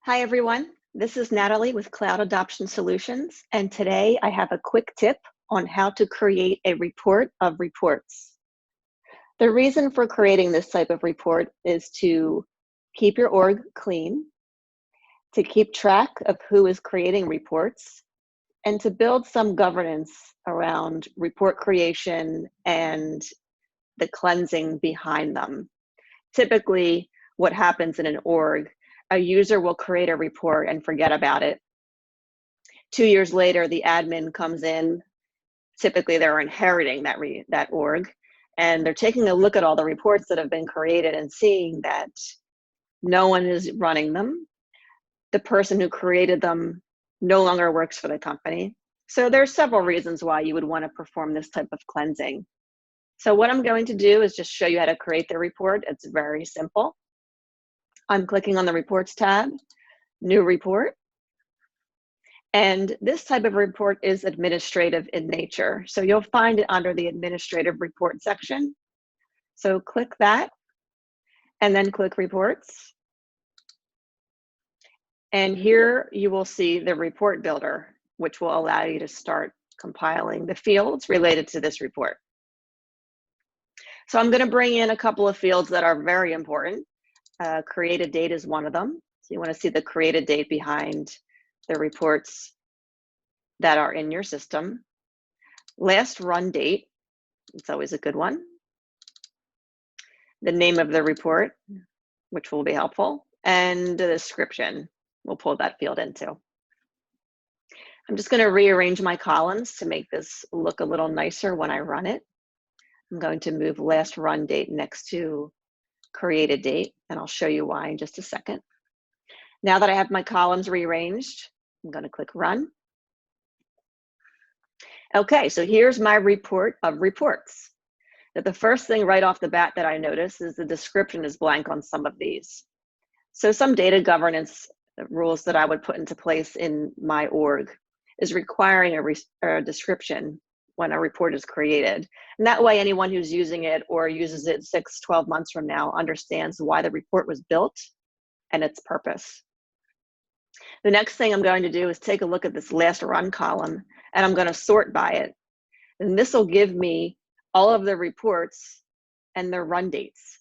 Hi, everyone. This is Natalie with Cloud Adoption Solutions, and today I have a quick tip on how to create a report of reports. The reason for creating this type of report is to keep your org clean, to keep track of who is creating reports, and to build some governance around report creation and the cleansing behind them. Typically, what happens in an org, a user will create a report and forget about it. 2 years later, the admin comes in. Typically, they're inheriting that org, and they're taking a look at all the reports that have been created and seeing that no one is running them. The person who created them no longer works for the company. So there's several reasons why you would want to perform this type of cleansing. So what I'm going to do is just show you how to create the report. It's very simple. I'm clicking on the Reports tab, New Report. And this type of report is administrative in nature. So you'll find it under the Administrative Report section. So click that, and then click Reports. And here you will see the Report Builder, which will allow you to start compiling the fields related to this report. So I'm going to bring in a couple of fields that are very important. Created date is one of them. So you want to see the created date behind the reports that are in your system. Last run date, it's always a good one. The name of the report, which will be helpful, and the description, we'll pull that field into. I'm just going to rearrange my columns to make this look a little nicer when I run it. I'm going to move last run date next to created date, and I'll show you why in just a second. Now that I have my columns rearranged, I'm going to click Run. Okay, so here's my report of reports. Now, the first thing right off the bat that I notice is the description is blank on some of these. So some data governance rules that I would put into place in my org is requiring a description when a report is created. And that way anyone who's using it or uses it 6, 12 months from now understands why the report was built and its purpose. The next thing I'm going to do is take a look at this last run column, and I'm going to sort by it. And this will give me all of the reports and their run dates.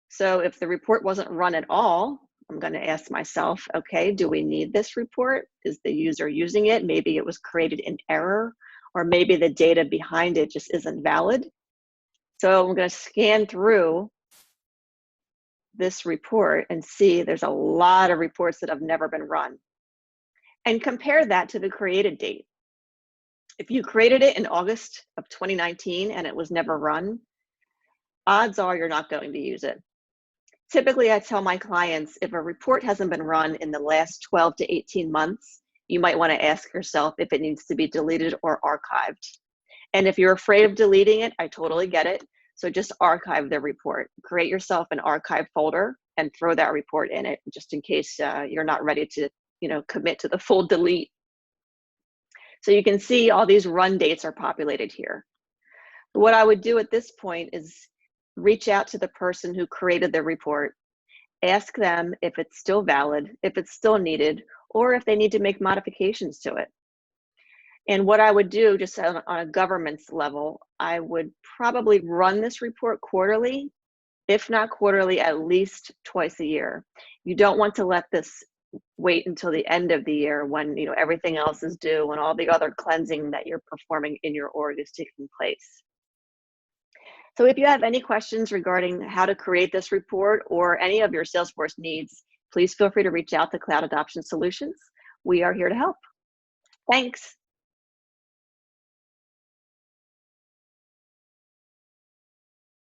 So if the report wasn't run at all, I'm going to ask myself, okay, do we need this report? Is the user using it? Maybe it was created in error, or maybe the data behind it just isn't valid. So I'm going to scan through this report and see there's a lot of reports that have never been run. And compare that to the created date. If you created it in August of 2019 and it was never run, odds are you're not going to use it. Typically, I tell my clients, if a report hasn't been run in the last 12 to 18 months, you might want to ask yourself if it needs to be deleted or archived. And if you're afraid of deleting it, I totally get it. So just archive the report. Create yourself an archive folder and throw that report in it, just in case you're not ready to, commit to the full delete. So you can see all these run dates are populated here. What I would do at this point is reach out to the person who created the report, ask them if it's still valid, if it's still needed, or if they need to make modifications to it. And what I would do, just on a governance level, I would probably run this report quarterly, if not quarterly, at least twice a year. You don't want to let this wait until the end of the year when everything else is due and all the other cleansing that you're performing in your org is taking place. So if you have any questions regarding how to create this report or any of your Salesforce needs, please feel free to reach out to Cloud Adoption Solutions. We are here to help. Thanks.